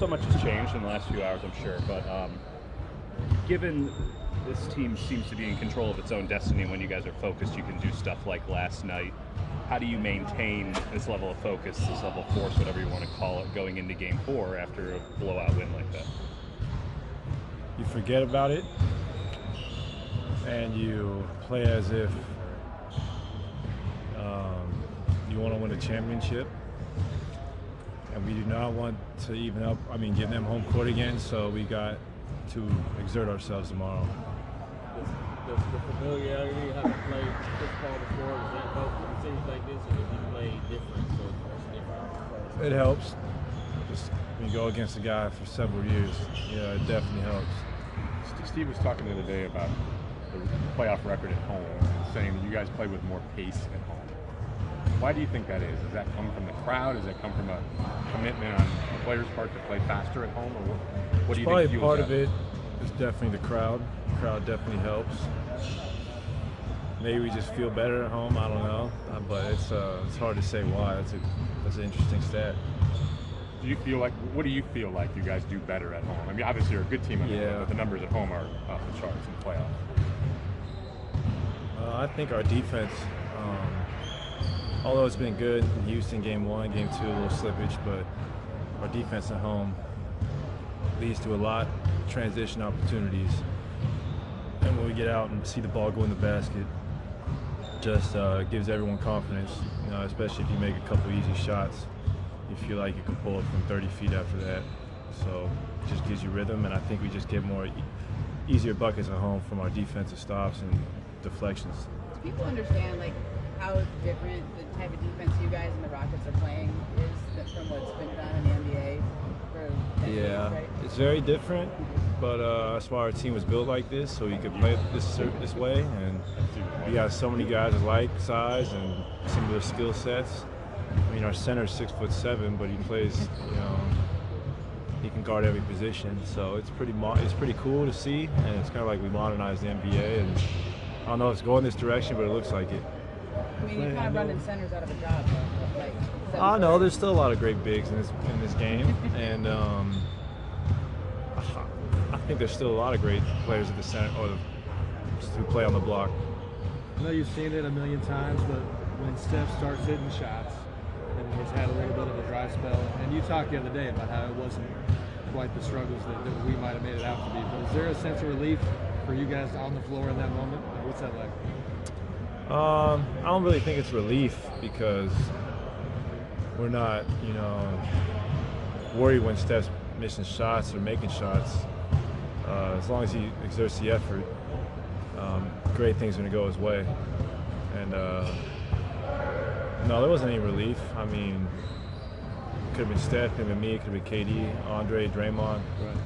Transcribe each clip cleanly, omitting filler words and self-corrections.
So much has changed in the last few hours, I'm sure, but given this team seems to be in control of its own destiny, when you guys are focused, you can do stuff like last night. How do you maintain this level of focus, this level of force, whatever you want to call it, going into Game 4 after a blowout win like that? You forget about it, and you play as if you want to win a championship. And we do not want to give them home court again, so we got to exert ourselves tomorrow. Does the familiarity, having played football before, does that help in things like this, or if you play different, so it's different? It helps. Just when you go against a guy for several years, yeah, it definitely helps. Steve was talking the other day about the playoff record at home and saying that you guys play with more pace at home. Why do you think that is? Does that come from the crowd? Does that come from a commitment on the players' part to play faster at home? Or what do you think? Probably part of it is definitely the crowd. The crowd definitely helps. Maybe we just feel better at home. I don't know, but it's hard to say why. That's an interesting stat. Do you feel like? What do you feel like you guys do better at home? I mean, obviously you're a good team, but the numbers at home are off the charts in the playoffs. I think our defense. Although it's been good in Houston, Game 1, Game 2, a little slippage, but our defense at home leads to a lot of transition opportunities. And when we get out and see the ball go in the basket, just gives everyone confidence, especially if you make a couple easy shots. You feel like you can pull it from 30 feet after that. So it just gives you rhythm, and I think we just get more easier buckets at home from our defensive stops and deflections. Do people understand, how different the type of defense you guys and the Rockets are playing is from what's been done in the NBA for decades, right? It's very different, but that's why our team was built like this, so you could play this way. And we got so many guys of like size and similar skill sets. I mean, our center's 6'7", but he plays, he can guard every position. So it's pretty cool to see, and it's kind of like we modernized the NBA. And I don't know if it's going this direction, but it looks like it. I mean, you're kind of running centers out of a job. I know there's still a lot of great bigs in this game, and I think there's still a lot of great players at the center or who play on the block. I know you've seen it a million times, but when Steph starts hitting shots, and he's had a little bit of a dry spell, and you talked the other day about how it wasn't quite the struggles that we might have made it out to be. But is there a sense of relief for you guys on the floor in that moment? What's that like? I don't really think it's relief because we're not, worried when Steph's missing shots or making shots. As long as he exerts the effort, great things are going to go his way. And no, there wasn't any relief. I mean, it could have been Steph, could have been me, it could have been KD, Andre, Draymond. Right.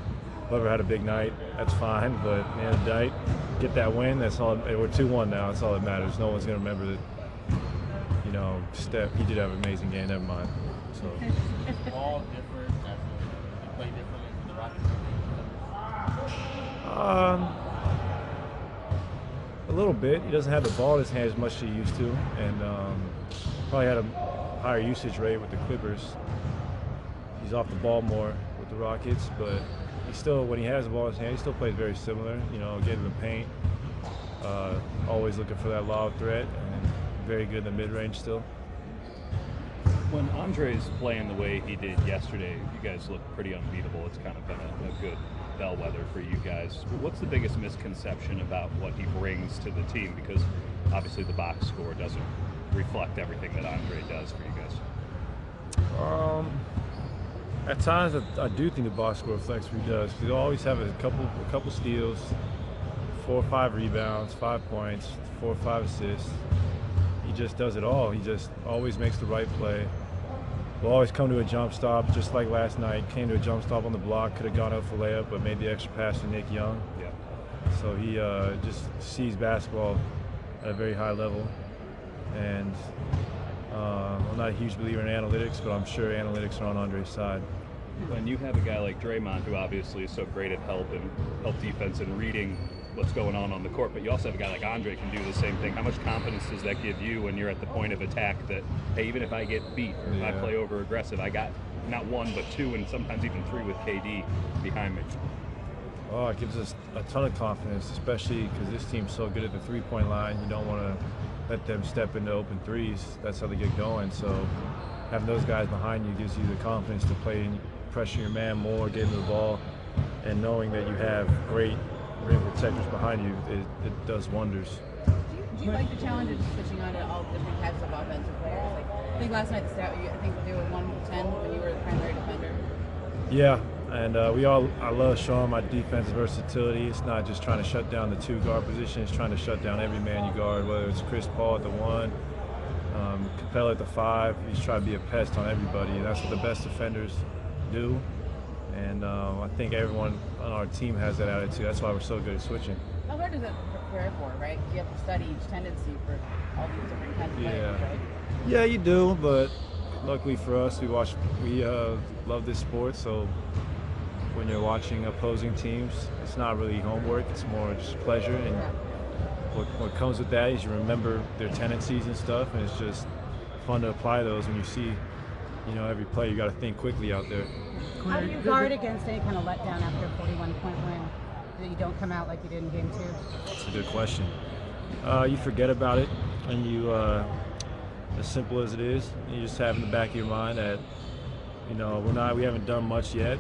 Whoever had a big night, that's fine. But at the end of the night, get that win. That's all. We're 2-1 now. That's all that matters. No one's gonna remember that. Steph. He did have an amazing game. Never mind. So. All different. You play differently for the Rockets. A little bit. He doesn't have the ball in his hand as much as he used to, and probably had a higher usage rate with the Clippers. He's off the ball more with the Rockets, but he still, when he has the ball in his hand, he still plays very similar. Getting the paint, always looking for that lob threat, and very good in the mid-range still. When Andre's playing the way he did yesterday, you guys look pretty unbeatable. It's kind of been a good bellwether for you guys. What's the biggest misconception about what he brings to the team? Because obviously the box score doesn't reflect everything that Andre does for you guys. At times, I do think the box score reflects what he does. He'll always have a couple steals, 4 or 5 rebounds, 5 points, 4 or 5 assists. He just does it all. He just always makes the right play. Will always come to a jump stop, just like last night. Came to a jump stop on the block, could have gone up for layup, but made the extra pass to Nick Young. Yeah. So he just sees basketball at a very high level. And I'm not a huge believer in analytics, but I'm sure analytics are on Andre's side. When you have a guy like Draymond, who obviously is so great at help defense and reading what's going on the court, but you also have a guy like Andre can do the same thing. How much confidence does that give you when you're at the point of attack that, hey, even if I get beat or if I play over aggressive, I got not one, but two, and sometimes even three with KD behind me? Oh, it gives us a ton of confidence, especially because this team's so good at the three-point line. You don't want to let them step into open threes. That's how they get going. So having those guys behind you gives you the confidence to play and pressure your man more, get into the ball, and knowing that you have great rim protectors behind you, it does wonders. Do you like the challenge of switching on to all different types of offensive players? Like, I think last night I think they were 1-10 when you were the primary defender. Yeah, and I love showing my defensive versatility. It's not just trying to shut down the two guard position, it's trying to shut down every man you guard, whether it's Chris Paul at the 1, Capella at the 5. You just try to be a pest on everybody, and that's what the best defenders do. And I think everyone on our team has that attitude. That's why we're so good at switching. How hard does it prepare for, right? You have to study each tendency for all these different kinds of players, right? Yeah, you do, but luckily for us, we love this sport, so when you're watching opposing teams, it's not really homework, it's more just pleasure, and what comes with that is you remember their tendencies and stuff, and it's just fun to apply those when you see, every play. You got to think quickly out there. How do you guard against any kind of letdown after a 41-point win, that you don't come out like you did in Game 2? That's a good question. You forget about it, and you, as simple as it is, you just have in the back of your mind that, we haven't done much yet.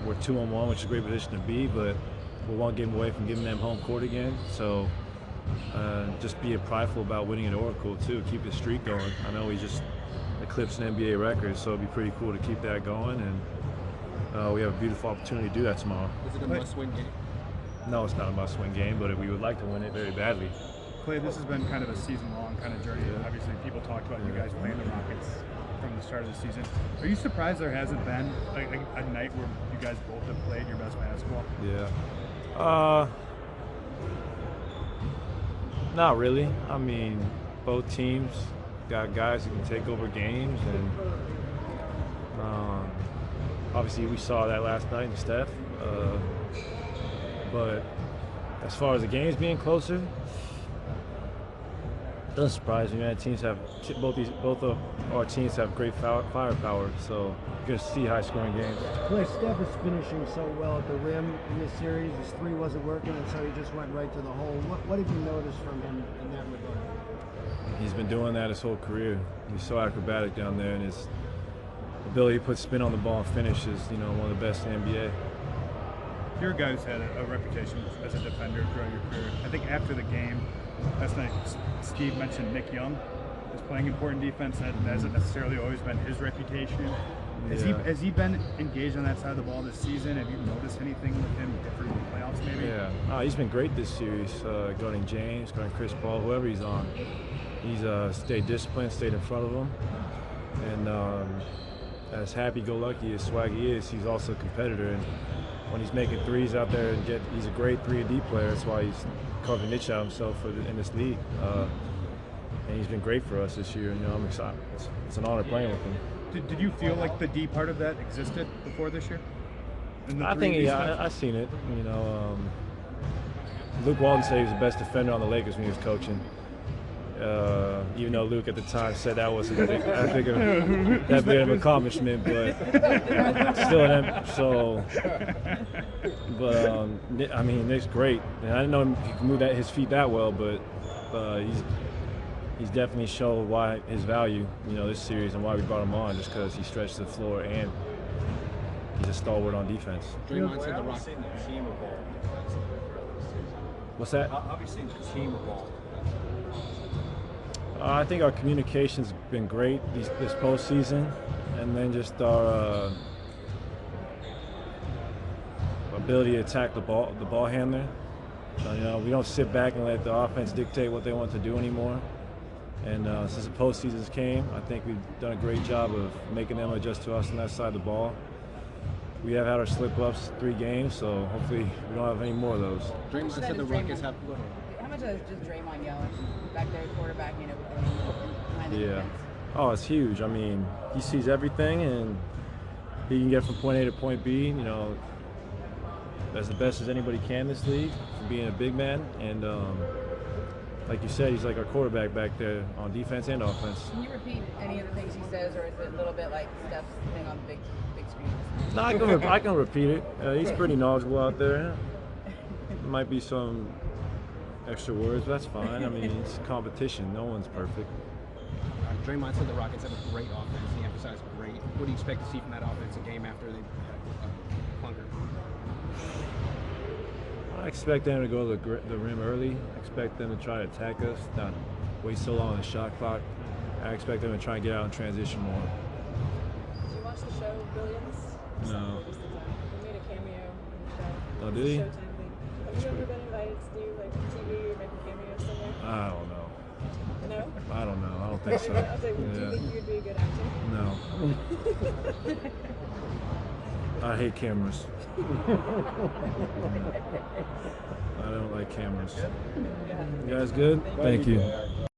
We're 2-1, which is a great position to be, but we're one game away from giving them home court again. So just be prideful about winning at Oracle too. Keep the streak going. I know we just eclipsed an NBA record, so it'd be pretty cool to keep that going. And we have a beautiful opportunity to do that tomorrow. Is it a must-win game? No, it's not a must-win game, but we would like to win it very badly. Klay, this has been kind of a season-long kind of journey. Yeah. Obviously, people talked about you guys playing the Rockets from the start of the season. Are you surprised there hasn't been a night where you guys both have played your best basketball? Yeah. Not really. I mean, both teams got guys who can take over games, and obviously we saw that last night in Steph. But as far as the games being closer, it doesn't surprise me, man. Both of our teams have great firepower, so you're gonna see high-scoring games. Klay, Steph is finishing so well at the rim in this series. His three wasn't working, and so he just went right to the hole. What have you noticed from him in that regard? He's been doing that his whole career. He's so acrobatic down there, and his ability to put spin on the ball and finish is, one of the best in the NBA. Your guys had a reputation as a defender throughout your career. I think after the game last night, Steve mentioned Nick Young is playing important defense. That hasn't necessarily always been his reputation. Has he been engaged on that side of the ball this season? Have you noticed anything with him different in the playoffs maybe? Yeah, he's been great this series, guarding James, guarding Chris Paul, whoever he's on. He's stayed disciplined, stayed in front of him. And as happy-go-lucky as Swaggy is, he's also a competitor. And when he's making threes out there, he's a great 3-and-D player. That's why he's carved a niche out himself in this league. And he's been great for us this year. I'm excited. It's an honor playing with him. Did you feel like the D part of that existed before this year? I think, I've seen it. Luke Walton said he was the best defender on the Lakers when he was coaching. Even though Luke at the time said that wasn't that big of an accomplishment, but still, Nick's great. And I didn't know he could move his feet that well, but he's definitely shown why his value, this series and why we brought him on, just because he stretched the floor and he's a stalwart on defense. Draymond said the Rockets team evolved. What's that? How have you seen the team evolve? I think our communication's been great this postseason, and then just our ability to attack the ball handler. We don't sit back and let the offense dictate what they want to do anymore. And since the postseasons came, I think we've done a great job of making them adjust to us on that side of the ball. We have had our slip-ups 3 games, so hopefully we don't have any more of those. Draymond said the Rockets have. How much is just Draymond yelling back there, quarterback, behind the defense? Oh, it's huge. He sees everything, and he can get from point A to point B, as the best as anybody can in this league, for being a big man. And like you said, he's like our quarterback back there on defense and offense. Can you repeat any of the things he saes, or is it a little bit like Steph's thing on the big screen? No, I can repeat it. He's pretty knowledgeable out there. Might be some extra words, but that's fine. I mean, it's competition. No one's perfect. Draymond said the Rockets have a great offense. He emphasized great. What do you expect to see from that offense a game after they had a clunker? I expect them to go to the rim early. I expect them to try to attack us, not waste so long on the shot clock. I expect them to try and get out and transition more. Did you watch the show Billions? No. They made a cameo in the show. Oh, did he? Showtime thing. Have you ever been invited to do like TV or make a cameo somewhere? I don't know. No? I don't know. I don't think so. I was like, do you think you'd be a good actor? No. I hate cameras. I don't like cameras. You guys good? Thank you.